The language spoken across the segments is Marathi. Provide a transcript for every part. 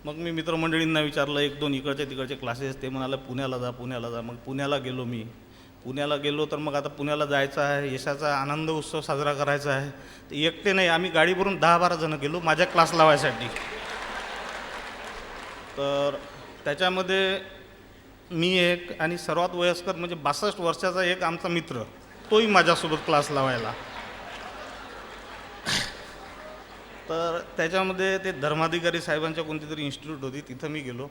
मग मी मित्रमंडळींना विचारलं, एक दोन इकडचे तिकडचे क्लासेस, ते म्हणाले पुण्याला जा पुण्याला जा. मग पुण्याला गेलो मी. पुण्याला गेलो तर मग आता पुण्याला जायचं आहे, यशाचा आनंद उत्सव साजरा करायचा आहे. तर एकटे नाही, आम्ही गाडी भरून 10-12 जणं गेलो माझ्या क्लास लावायसाठी. तर त्याच्यामध्ये मी एक आणि सर्वात वयस्कर म्हणजे 62 वर्षाचा एक आमचा मित्र, तोही माझ्यासोबत क्लास लावायला. तर त्याच्यामध्ये ते धर्माधिकारी साहेबांच्या कोणती तरी इन्स्टिट्यूट होती, तिथं मी गेलो.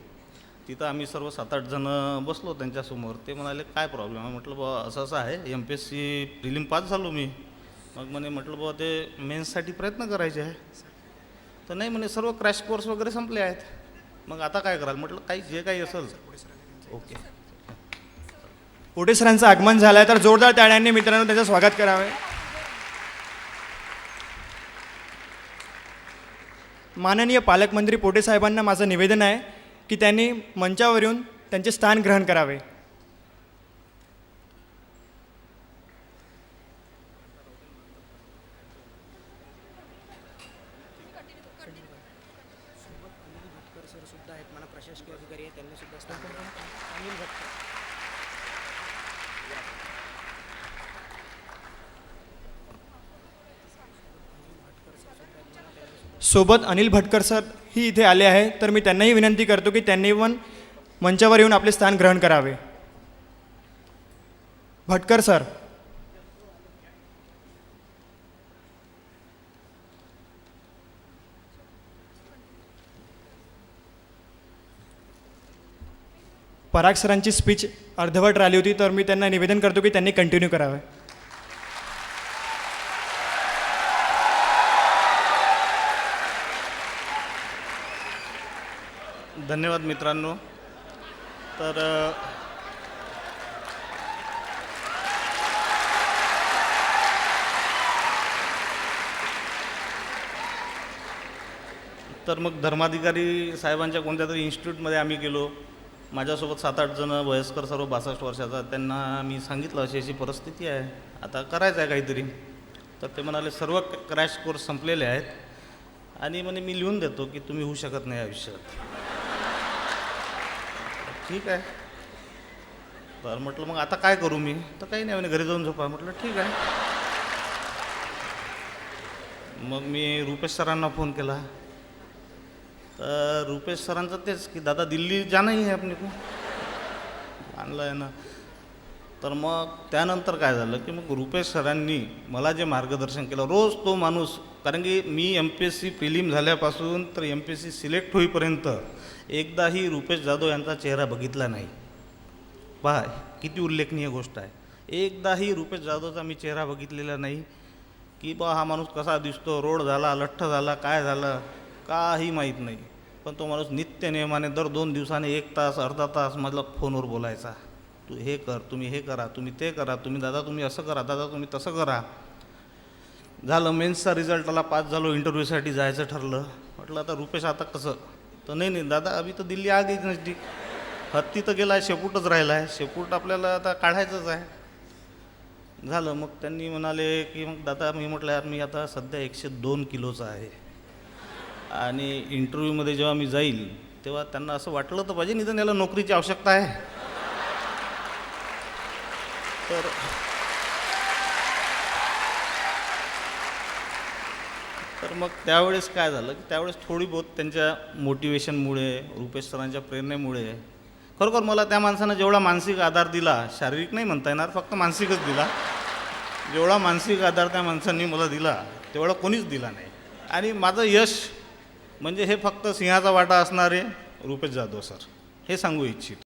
तिथं आम्ही सर्व 7-8 जणं बसलो त्यांच्यासमोर. ते म्हणाले काय प्रॉब्लेम आहे. म्हटलं बाबा असं असं आहे, MPSC प्रिलिम पास झालो मी. मग म्हटलं बाबा ते मेन्ससाठी प्रयत्न करायचे आहे. तर नाही म्हणे, सर्व क्रॅश कोर्स वगैरे संपले आहेत. मग आता काय कराल. म्हटलं काही जे काही असेल. ओके. पोटे सरांचं आगमन झालं आहे, तर जोरदार टाळ्यांनी मित्रांनो त्याचं स्वागत करावे. माननीय पालकमंत्री पोटे साहेबांना माझं निवेदन आहे की त्यांनी मंचावर येऊन त्यांचे स्थान ग्रहण करावे. सोबत अनिल भटकर सर ही इथे आले आहे, तर मी त्यांनाही विनंती करतो की त्यांनी पण मंचावर येऊन आपले स्थान ग्रहण करावे. भटकर सर. पराग सरांची स्पीच अर्धवट राहिली होती, तर मी त्यांना निवेदन करतो की त्यांनी कंटिन्यू करावे. धन्यवाद मित्रांनो. तर मग धर्माधिकारी साहेबांच्या कोणत्या तरी इन्स्टिट्यूटमध्ये आम्ही गेलो. माझ्यासोबत 7-8 जणं वयस्कर, सर्व 62 वर्षाचा. त्यांना मी सांगितलं अशी अशी परिस्थिती आहे, आता करायचं आहे काहीतरी. तर ते म्हणाले सर्व क्रॅश कोर्स संपलेले आहेत आणि म्हणे मी लिहून देतो की तुम्ही होऊ शकत नाही आयुष्यात. ठीक आहे. तर म्हटलं मग आता काय करू मी. तर काही नाही म्हणे, घरी जाऊन झोपा. म्हटलं ठीक आहे. मग मी रुपेश सरांना फोन केला. तर रुपेश सरांचं तेच की दादा दिल्ली जाना ही है अपने को, आणलं आहे ना. तर मग त्यानंतर काय झालं की मग रुपेश सरांनी मला जे मार्गदर्शन केलं, रोज तो माणूस, कारण की मी MPSC प्रिलिम झाल्यापासून तर MPSC सिलेक्ट होईपर्यंत एकदाही रुपेश जाधव यांचा चेहरा बघितला नाही. पहा किती उल्लेखनीय गोष्ट आहे. एकदाही रुपेश जाधवचा मी चेहरा बघितलेला नाही की बा हा माणूस कसा दिसतो, रोड झाला, लठ्ठ झाला, काय झालं, काही माहीत नाही. पण तो माणूस नित्य नियमाने दर 2 दिवसाने 1 तास अर्धा तास माझ्या फोनवर बोलायचा. तू हे कर, तुम्ही हे करा, तुम्ही ते करा, तुम्ही दादा तुम्ही असं करा, दादा तुम्ही तसं करा. झालं, मेन्सचा रिझल्ट आला, पास झालो, इंटरव्ह्यूसाठी जायचं ठरलं. म्हटलं आता रुपेश आता कसं. तर नाही दादा अभी तर दिल्ली आ गई नजदीक, हत्ती तर गेला आहे, शेपूटच राहिला आहे, शेपूट आपल्याला आता काढायचंच आहे. झालं. मग त्यांनी म्हणाले की मग दादा, मी म्हटलं यार मी आता सध्या 102 किलोचा आहे आणि इंटरव्ह्यूमध्ये जेव्हा मी जाईल तेव्हा त्यांना असं वाटलं तर पाहिजे, निदान याला नोकरीची आवश्यकता आहे. तर मग त्यावेळेस काय झालं की त्यावेळेस थोडी बहुत त्यांच्या मोटिवेशनमुळे, रुपेश सरांच्या प्रेरणेमुळे, खरोखर मला त्या माणसानं जेवढा मानसिक आधार दिला, शारीरिक नाही म्हणता येणार, फक्त मानसिकच दिला, जेवढा मानसिक आधार त्या माणसांनी मला दिला तेवढा कोणीच दिला नाही. आणि माझं यश म्हणजे हे फक्त सिंहाचा वाटा असणारे रुपेश जाधव सर, हे सांगू इच्छितो.